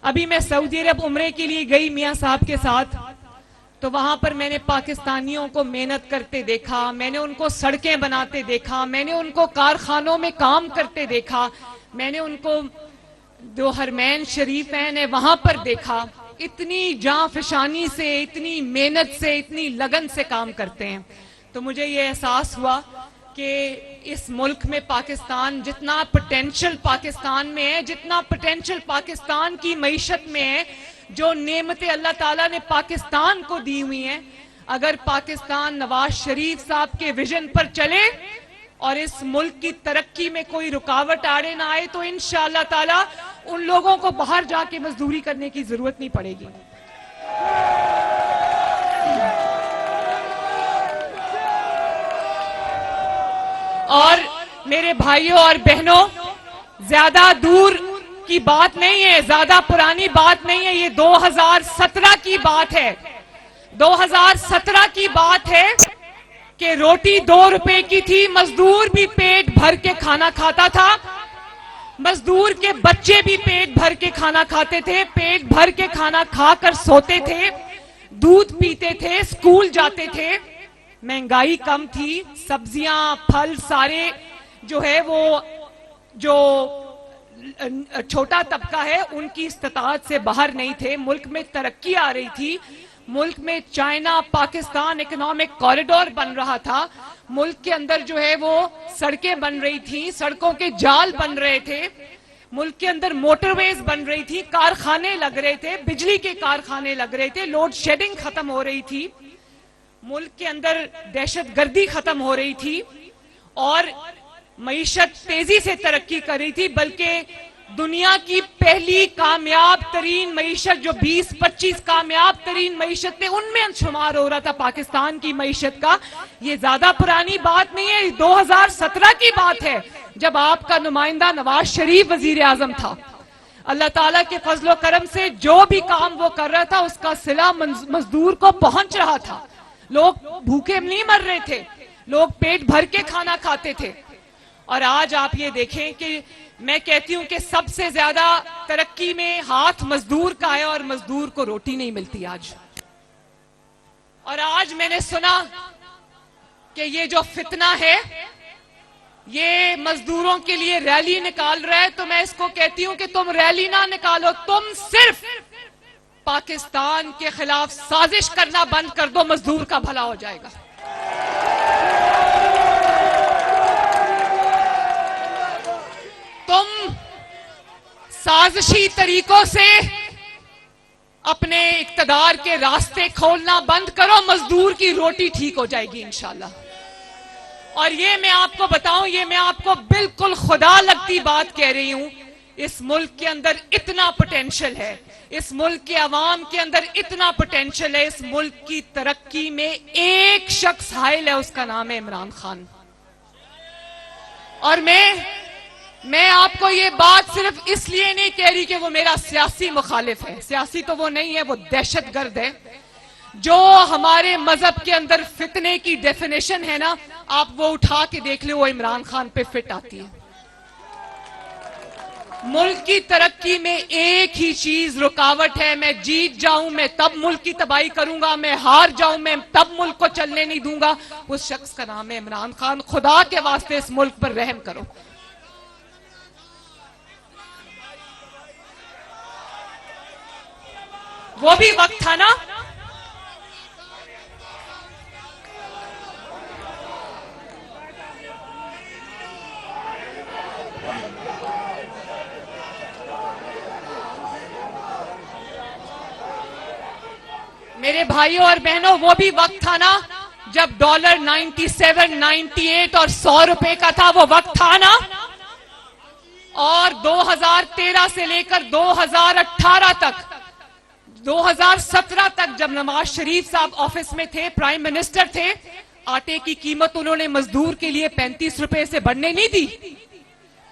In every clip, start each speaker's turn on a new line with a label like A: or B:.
A: अभी मैं सऊदी अरब उम्रे के लिए गई मियाँ साहब के साथ, तो वहां पर मैंने पाकिस्तानियों को मेहनत करते देखा, मैंने उनको सड़कें बनाते देखा, मैंने उनको कारखानों में काम करते देखा, मैंने उनको जो हरमैन शरीफैन है वहां पर देखा। इतनी जांफशानी से, इतनी मेहनत से, इतनी लगन से काम करते हैं। तो मुझे ये एहसास हुआ कि इस मुल्क में पाकिस्तान, जितना पोटेंशियल पाकिस्तान में है, जितना पोटेंशियल पाकिस्तान की मईशत में है, जो नेमतें अल्लाह ताला ने पाकिस्तान को दी हुई हैं, अगर पाकिस्तान नवाज शरीफ साहब के विजन पर चले और इस मुल्क की तरक्की में कोई रुकावट आड़े ना आए, तो इंशाअल्लाह ताला उन लोगों को बाहर जाके मजदूरी करने की जरूरत नहीं पड़ेगी। और मेरे भाइयों और बहनों, ज्यादा दूर की बात नहीं है, ज्यादा पुरानी बात नहीं है, ये 2017 की बात है। 2017 की बात है कि रोटी 2 रुपए की थी, मजदूर भी पेट भर के खाना खाता था, मजदूर के बच्चे भी पेट भर के खाना खाते थे, पेट भर के खाना खाकर सोते थे, दूध पीते थे, स्कूल जाते थे। महंगाई कम थी, सब्जियां फल सारे जो है वो जो छोटा तबका है उनकी इस्तात से बाहर नहीं थे। मुल्क में तरक्की आ रही थी, मुल्क में चाइना पाकिस्तान इकोनॉमिक कॉरिडोर बन रहा था, मुल्क के अंदर जो है वो सड़कें बन रही थी, सड़कों के जाल बन रहे थे, मुल्क के अंदर मोटरवेज बन रही थी, कारखाने लग रहे थे, बिजली के कारखाने लग रहे थे, लोड शेडिंग खत्म हो रही थी, मुल्क के अंदर दहशतगर्दी खत्म हो रही थी और मईशत तेजी से तरक्की कर रही थी। बल्कि दुनिया की पहली कामयाब तरीन मईशत, जो 20-25 कामयाब तरीन मईशत थे, उनमें शुमार हो रहा था पाकिस्तान की मईशत का। ये ज्यादा पुरानी बात नहीं है, 2017 की बात है, जब आपका नुमाइंदा नवाज शरीफ वजीर आजम था। अल्लाह ताला के फजलो करम से जो भी काम वो कर रहा था उसका सिला मजदूर को पहुंच रहा था। लोग भूखे नहीं मर रहे थे, लोग पेट भर के खाना खाते थे। और आज आप ये देखें कि मैं कहती हूं कि सबसे ज्यादा तरक्की में हाथ मजदूर का है और मजदूर को रोटी नहीं मिलती आज। और आज मैंने सुना कि ये जो फितना है ये मजदूरों के लिए रैली निकाल रहा है, तो मैं इसको कहती हूं कि तुम रैली ना निकालो, तुम सिर्फ पाकिस्तान के खिलाफ साजिश करना बंद कर दो, मजदूर का भला हो जाएगा। तुम साजिशी तरीकों से अपने इक्तदार के रास्ते खोलना बंद करो, मजदूर की रोटी ठीक हो जाएगी इंशाल्लाह। और ये मैं आपको बताऊं, ये मैं आपको बिल्कुल खुदा लगती बात कह रही हूं, इस मुल्क के अंदर इतना पोटेंशियल है, इस मुल्क के अवाम के अंदर इतना पोटेंशियल है, इस मुल्क की तरक्की में एक शख्स हाइल है, उसका नाम है इमरान खान। और मैं आपको ये बात सिर्फ इसलिए नहीं कह रही कि वो मेरा सियासी मुखालिफ है, सियासी तो वो नहीं है, वो दहशतगर्द है। जो हमारे मजहब के अंदर फितने की डेफिनेशन है ना, आप वो उठा के देख लो, वो इमरान खान पे फिट आती है। मुल्क की तरक्की में एक ही चीज रुकावट है, मैं जीत जाऊं मैं तब मुल्क की तबाही करूंगा, मैं हार जाऊं मैं तब मुल्क को चलने नहीं दूंगा। उस शख्स का नाम है इमरान खान। खुदा के वास्ते इस मुल्क पर रहम करो। वो भी वक्त था ना, मेरे भाइयों और बहनों, वो भी वक्त था ना जब डॉलर 97, 98 और 100 रुपए का था, वो वक्त था ना। और 2013 से लेकर 2018 तक, 2017 तक जब नवाज शरीफ साहब ऑफिस में थे, प्राइम मिनिस्टर थे, आटे की कीमत उन्होंने मजदूर के लिए 35 रुपए से बढ़ने नहीं दी।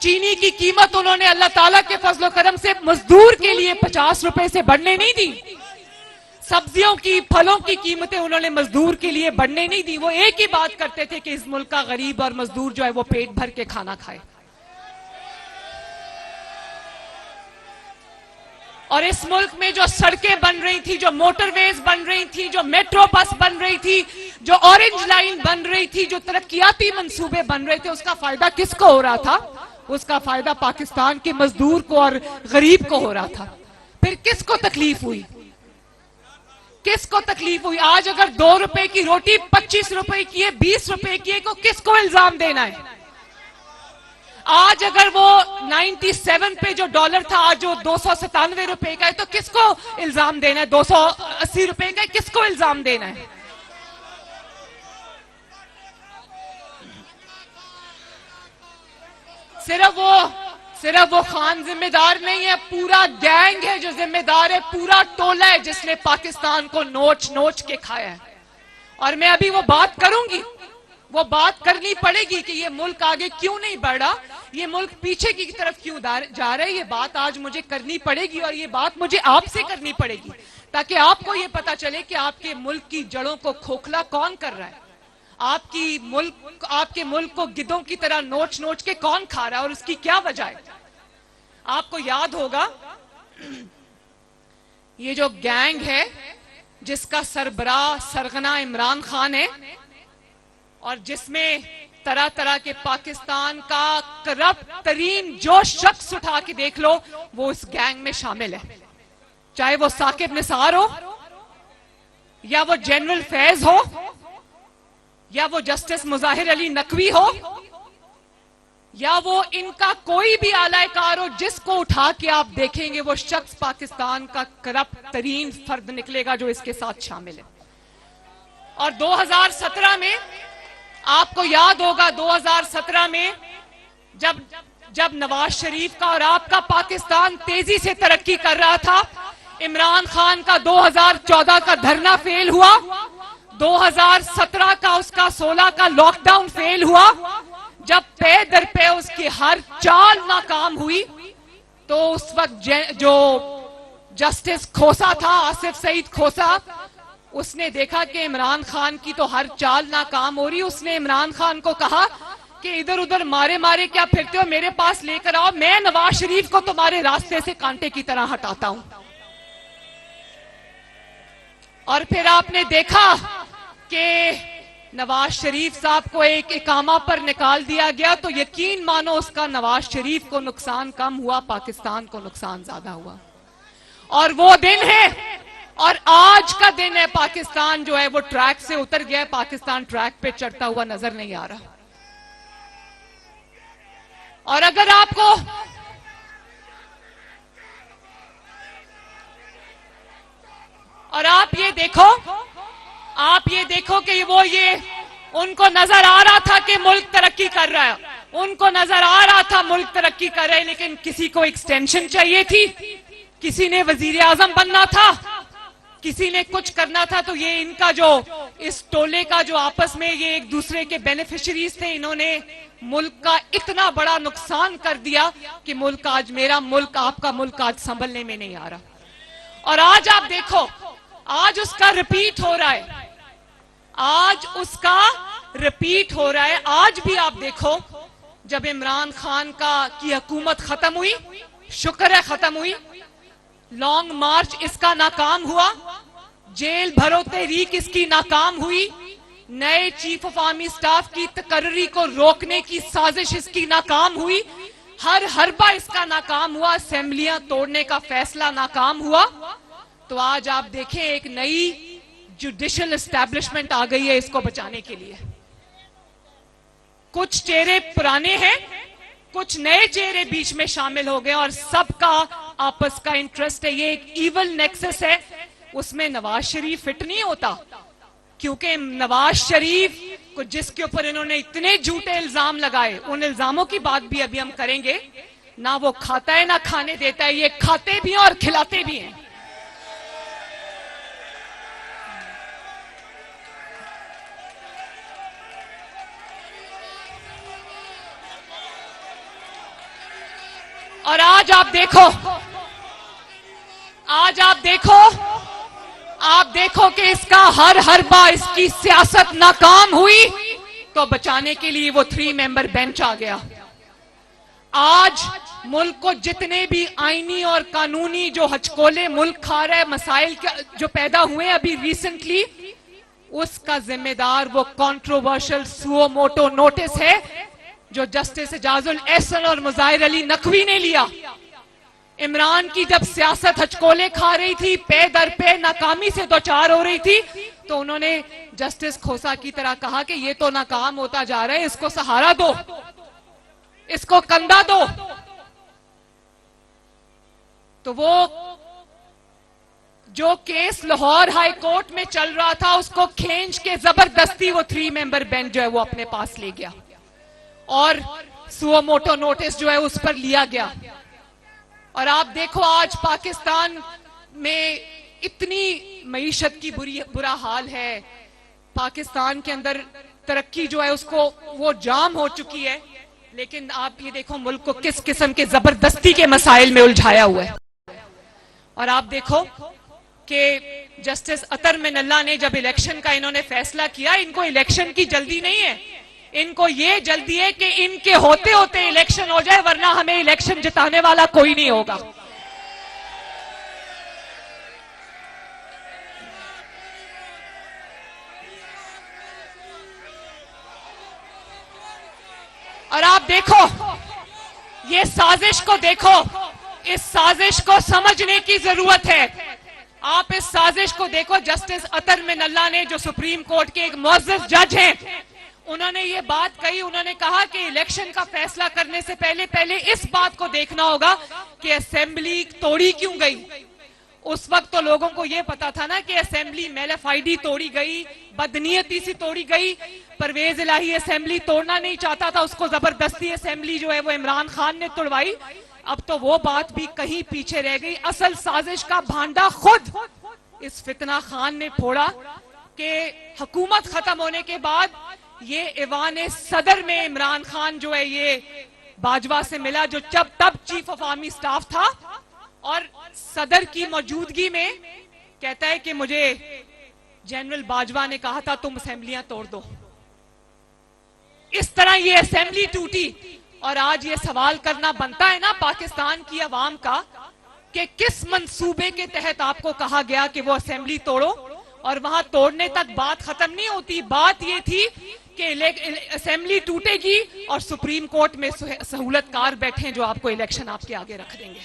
A: चीनी की कीमत उन्होंने अल्लाह ताला के फजलो करम से मजदूर के लिए 50 रुपए से बढ़ने नहीं दी। सब्जियों की, फलों की कीमतें उन्होंने मजदूर के लिए बढ़ने नहीं दी। वो एक ही बात करते थे कि इस मुल्क का गरीब और मजदूर जो है वो पेट भर के खाना खाए। और इस मुल्क में जो सड़कें बन रही थी, जो मोटरवेज बन रही थी, जो मेट्रो बस बन रही थी, जो ऑरेंज लाइन बन रही थी, जो तरक्कियाती मंसूबे बन रहे थे, उसका फायदा किसको हो रहा था? उसका फायदा पाकिस्तान के मजदूर को और गरीब को हो रहा था। फिर किसको तकलीफ हुई? किसको तकलीफ हुई? आज अगर 2 रुपए की रोटी 25 रुपए की है, 20 रुपए की है, तो किसको इल्जाम देना है? आज अगर वो 97 पे जो डॉलर था, आज जो 297 रुपए का है, तो किसको इल्जाम देना है? 280 रुपए का, किसको इल्जाम देना है? सिर्फ वो खान जिम्मेदार नहीं है, पूरा गैंग है जो जिम्मेदार है, पूरा टोला है जिसने पाकिस्तान को नोच नोच के खाया है। और मैं अभी वो बात करूंगी, वो बात करनी पड़ेगी कि ये मुल्क आगे क्यों नहीं बढ़ रहा, ये मुल्क पीछे की तरफ क्यों जा रहा है। ये बात आज मुझे करनी पड़ेगी और ये बात मुझे आपसे करनी पड़ेगी, ताकि आपको ये पता चले कि आपके मुल्क की जड़ों को खोखला कौन कर रहा है, आपके मुल्क को गिद्धों की तरह नोच नोच के कौन खा रहा है और उसकी क्या वजह है। आपको याद होगा ये जो गैंग है जिसका सरबराह सरगना इमरान खान है और जिसमें तरह तरह के पाकिस्तान का करप्ट तरीन जो शख्स उठा के देख लो वो इस गैंग में शामिल है, चाहे वो साकिब निसार हो या वो जनरल फैज हो या वो जस्टिस मुजाहिर अली नकवी हो या वो इनका कोई भी आलाकार हो, जिसको उठा के आप देखेंगे वो शख्स पाकिस्तान का करप्ट तरीन फर्द निकलेगा जो इसके साथ शामिल है। और 2017 में आपको याद होगा, 2017 में जब नवाज शरीफ का और आपका पाकिस्तान तेजी से तरक्की कर रहा था, इमरान खान का 2014 का धरना फेल हुआ, 2017 का उसका 16 का लॉकडाउन फेल हुआ, जब पे दर पे उसकी हर चाल नाकाम हुई, तो उस वक्त जो जस्टिस खोसा था, आसिफ सईद खोसा, उसने देखा कि इमरान खान की तो हर चाल नाकाम हो रही। उसने इमरान खान को कहा कि इधर उधर मारे मारे क्या फिरते हो, मेरे पास लेकर आओ, मैं नवाज शरीफ को तुम्हारे रास्ते से कांटे की तरह हटाता हूं। और फिर आपने देखा कि नवाज शरीफ साहब को एक इकामा पर निकाल दिया गया, तो यकीन मानो उसका नवाज शरीफ को नुकसान कम हुआ, पाकिस्तान को नुकसान ज्यादा हुआ। और वो दिन है और आज का दिन है, पाकिस्तान जो है वो ट्रैक से उतर गया है, पाकिस्तान ट्रैक पे चढ़ता हुआ नजर नहीं आ रहा। और अगर आपको आप ये देखो कि उनको नजर आ रहा था कि मुल्क तरक्की कर रहा है, उनको नजर आ रहा था मुल्क तरक्की कर रहा है, लेकिन किसी को एक्सटेंशन चाहिए थी, किसी ने वजीर आजम बनना था, किसी ने कुछ करना था। तो ये इनका जो इस टोले का जो आपस में ये एक दूसरे के बेनिफिशरीज थे, इन्होंने मुल्क का इतना बड़ा नुकसान कर दिया कि मुल्क आज, मेरा मुल्क, आपका मुल्क आज संभलने में नहीं आ रहा। और आज आप देखो, आज उसका रिपीट हो रहा है, आज उसका रिपीट हो रहा है। आज भी आप देखो, जब इमरान खान की हुकूमत खत्म हुई, शुक्र है खत्म हुई, लॉन्ग मार्च इसका नाकाम हुआ, जेल भरो तहरीक इसकी नाकाम हुई, नए चीफ ऑफ आर्मी स्टाफ की तकर्री को रोकने की साजिश इसकी नाकाम हुई, हर हरबा इसका नाकाम हुआ, असेंबलियां तोड़ने का फैसला नाकाम हुआ। तो आज आप देखें एक नई जुडिशियल एस्टैब्लिशमेंट आ गई है इसको बचाने के लिए। कुछ चेहरे पुराने हैं, कुछ नए चेहरे बीच में शामिल हो गए और सबका आपस का इंटरेस्ट है। ये एक इवल नेक्सस है, उसमें नवाज शरीफ फिट नहीं होता, क्योंकि नवाज शरीफ को जिसके ऊपर इन्होंने इतने झूठे इल्जाम लगाए, उन इल्जामों की बात भी अभी हम करेंगे, ना वो खाता है ना खाने देता है, ये खाते भी हैं और खिलाते भी हैं। और आज आप देखो कि इसका हर हरबा, इसकी सियासत नाकाम हुई, तो बचाने के लिए वो 3 मेंबर बेंच आ गया। आज मुल्क को जितने भी आईनी और कानूनी जो हचकोले मुल्क खा रहा है, मसाइल जो पैदा हुए अभी रिसेंटली, उसका जिम्मेदार वो कंट्रोवर्शियल सुओ मोटो नोटिस है जो जस्टिस एजाजुल एहसन और मुजाहिर अली नकवी ने लिया। इमरान की जब सियासत हचकोले खा रही थी, पे दर पे नाकामी से दो चार हो रही थी, तो उन्होंने जस्टिस खोसा की तरह कहा कि ये तो नाकाम होता जा रहा है, इसको सहारा दो, इसको कंधा दो। तो वो जो केस लाहौर हाई कोर्ट में चल रहा था, उसको खींच के जबरदस्ती वो 3 मेंबर बेंच जो है वो अपने पास ले गया और सुओ मोटो नोटिस जो है उस पर लिया गया। और आप देखो आज पाकिस्तान में इतनी मईशत की बुरा हाल है, पाकिस्तान के अंदर तरक्की जो है उसको वो जाम हो चुकी है, लेकिन आप ये देखो मुल्क को किस किस्म के जबरदस्ती के मसाइल में उलझाया हुआ है। और आप देखो कि जस्टिस अतर मिनल्ला ने जब इलेक्शन का इन्होंने फैसला किया, इनको इलेक्शन की जल्दी नहीं है, इनको ये जल्दी है कि इनके होते होते इलेक्शन हो जाए, वरना हमें इलेक्शन जिताने वाला कोई नहीं होगा। और आप देखो ये साजिश को देखो, इस साजिश को समझने की जरूरत है। आप इस साजिश को देखो। जस्टिस अतर मिनल्ला ने, जो सुप्रीम कोर्ट के एक मुअज़्ज़ज़ जज हैं, उन्होंने ये बात कही, उन्होंने कहा कि इलेक्शन का फैसला करने से पहले इस बात को देखना होगा कि असेंबली तोड़ी क्यों गई। उस वक्त तो लोगों को यह पता था ना कि असेंबली मेलाफाइडी तोड़ी गई, बदनीयती से तोड़ी गई। परवेज इलाही असेंबली तोड़ना नहीं चाहता था, उसको जबरदस्ती असेंबली जो है वो इमरान खान ने तोड़वाई। अब तो वो बात भी कहीं पीछे रह गई। असल साजिश का भांडा खुद इस फितना खान ने फोड़ा कि हुकूमत खत्म होने के बाद ये ऐवान सदर में इमरान खान जो है ये बाजवा से मिला, जो तब चीफ ऑफ आर्मी स्टाफ था, और सदर की मौजूदगी में कहता है कि मुझे जनरल बाजवा ने कहा था तुम असेंबलियां तोड़ दो। इस तरह ये असेंबली टूटी। और आज ये सवाल करना बनता है ना पाकिस्तान की अवाम का कि किस मंसूबे के तहत आपको कहा गया कि वो असेंबली तोड़ो, और वहां तोड़ने तक बात खत्म नहीं होती। बात ये थी कि असेंबली टूटेगी और सुप्रीम कोर्ट में सहूलतकार बैठे जो आपको इलेक्शन आपके आगे रख देंगे।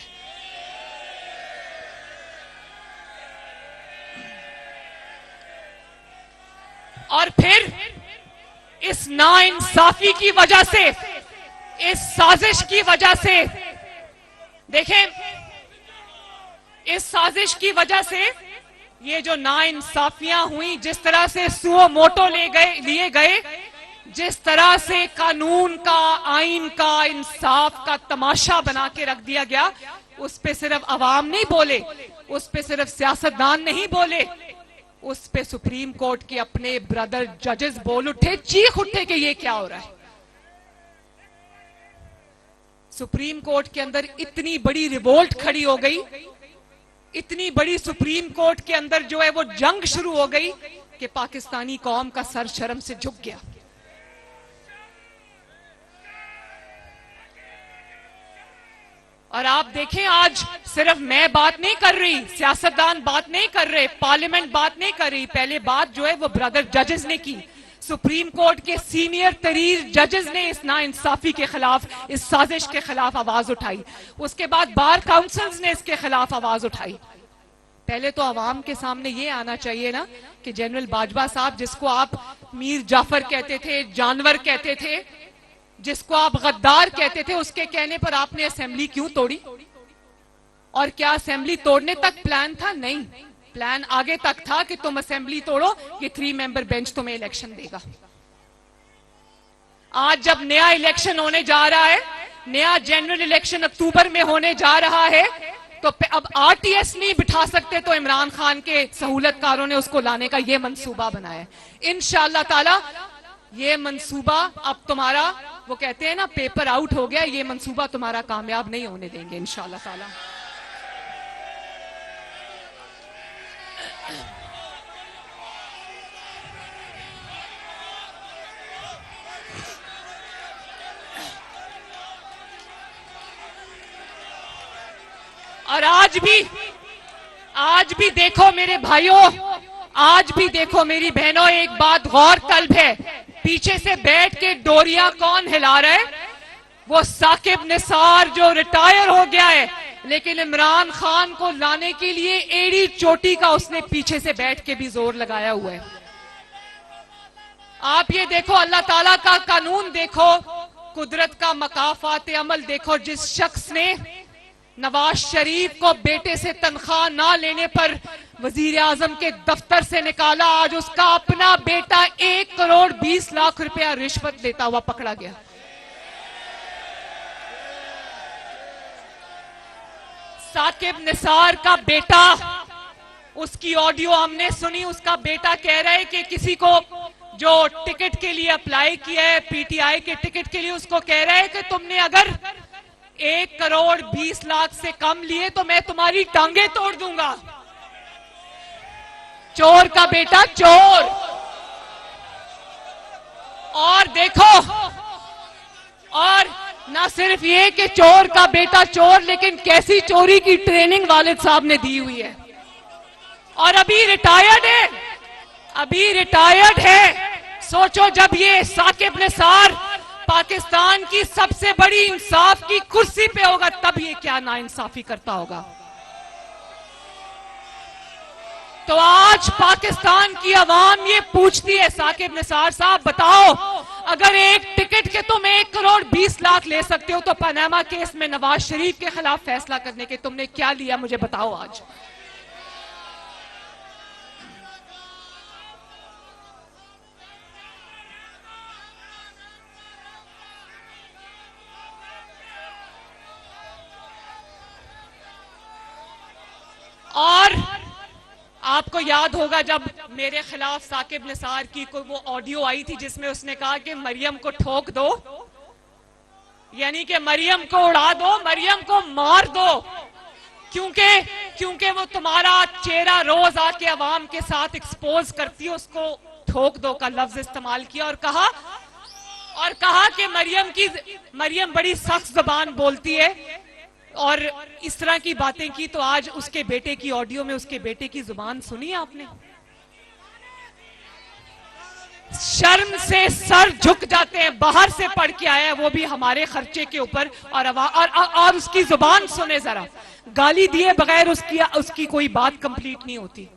A: और फिर इस नाइंसाफी की वजह से, इस साजिश की वजह से, देखें, इस साजिश की वजह से ये जो नाइंसाफियां हुई, जिस तरह से सुओ मोटो लिए गए, जिस तरह से कानून का, आइन का, इंसाफ का तमाशा बना के रख दिया गया, उस पे सिर्फ अवाम नहीं बोले, उस पे सिर्फ सियासतदान नहीं बोले, उस पे सुप्रीम कोर्ट के अपने ब्रदर जजेस बोल उठे, चीख उठे कि ये क्या हो रहा है। सुप्रीम कोर्ट के अंदर इतनी बड़ी रिवोल्ट खड़ी हो गई, इतनी बड़ी सुप्रीम कोर्ट के अंदर जो है वो जंग शुरू हो गई कि पाकिस्तानी कौम का सर शर्म से झुक गया। और आप देखें, आज सिर्फ मैं बात नहीं कर रही, सियासतदान बात नहीं कर रहे, पार्लियामेंट बात नहीं कर रही, पहले बात जो है वो ब्रदर जजेस ने की। सुप्रीम कोर्ट के सीनियर तरीन जजेस ने इस नाइंसाफी के खिलाफ, इस साजिश के खिलाफ आवाज उठाई। उसके बाद बार काउंसिल्स ने इसके खिलाफ आवाज उठाई। पहले तो अवाम के सामने ये आना चाहिए ना कि जनरल बाजवा साहब, जिसको आप मीर जाफर कहते थे, जानवर कहते थे, जिसको आप गद्दार कहते थे, उसके कहने पर आपने असेंबली क्यों तोड़ी? और क्या असेंबली तोड़ने तक प्लान था? नहीं, प्लान आगे तक था कि तुम असेंबली तोड़ो, ये 3 मेंबर बेंच तुम्हें इलेक्शन देगा। आज जब नया इलेक्शन होने जा रहा है, नया जनरल इलेक्शन अक्टूबर में होने जा रहा है, तो अब आरटीएस नहीं बिठा सकते, तो इमरान खान के सहूलतकारों ने उसको लाने का ये मंसूबा बनाया। इंशाअल्लाह ताला ये मंसूबा अब तुम्हारा, वो कहते हैं ना, पेपर आउट हो गया, ये मंसूबा तुम्हारा कामयाब नहीं होने देंगे इंशाअल्लाह ताला। और आज भी देखो मेरे भाइयों, आज भी देखो मेरी बहनों, एक बात गौर तलब है, पीछे से बैठ के डोरिया कौन हिला रहा है? वो साकिब निसार जो रिटायर हो गया है, लेकिन इमरान खान को लाने के लिए एड़ी चोटी का उसने पीछे से बैठ के भी जोर लगाया हुआ है। आप ये देखो, अल्लाह ताला का कानून देखो, कुदरत का मकाफात अमल देखो। जिस शख्स ने नवाज शरीफ को बेटे से तनख्वाह ना लेने पर वजीर आजम के दफ्तर से निकाला, आज उसका अपना बेटा 1 करोड़ 20 लाख रुपया रिश्वत लेता हुआ पकड़ा गया। साकिब निसार का बेटा, उसकी ऑडियो हमने सुनी, उसका बेटा कह रहा है कि किसी को जो टिकट के लिए अप्लाई किया है, पीटीआई के टिकट के लिए, उसको कह रहा है कि तुमने अगर 1 करोड़ 20 लाख से कम लिए तो मैं तुम्हारी टांगे तोड़ दूंगा। चोर का बेटा चोर। और देखो, और ना सिर्फ ये कि चोर का बेटा चोर, लेकिन कैसी चोरी की ट्रेनिंग वालिद साहब ने दी हुई है। और अभी रिटायर्ड है। सोचो, जब ये साकिब निसार पाकिस्तान की सबसे बड़ी इंसाफ की कुर्सी पे होगा, तब ये क्या नाइंसाफी करता होगा। तो आज पाकिस्तान की आवाम ये पूछती है, साकिब निसार साहब बताओ, अगर एक टिकट के तुम 1 करोड़ 20 लाख ले सकते हो, तो पनामा केस में नवाज शरीफ के खिलाफ फैसला करने के तुमने क्या लिया, मुझे बताओ आज। और आपको याद होगा जब मेरे खिलाफ साकिब निसार की कोई वो ऑडियो आई थी जिसमें उसने कहा कि मरियम को ठोक दो, यानी कि मरियम को उड़ा दो, मरियम को मार दो, क्योंकि वो तुम्हारा चेहरा रोज आके अवाम के साथ एक्सपोज करती है, उसको ठोक दो का लफ्ज इस्तेमाल किया और कहा कि मरियम बड़ी सख्त जुबान बोलती है और इस तरह की बातें की। तो आज उसके बेटे की ऑडियो में उसके बेटे की जुबान सुनी आपने? शर्म से सर झुक जाते हैं। बाहर से पढ़ के आया है, वो भी हमारे खर्चे के ऊपर, और उसकी जुबान सुने जरा, गाली दिए बगैर उसकी कोई बात कंप्लीट नहीं होती।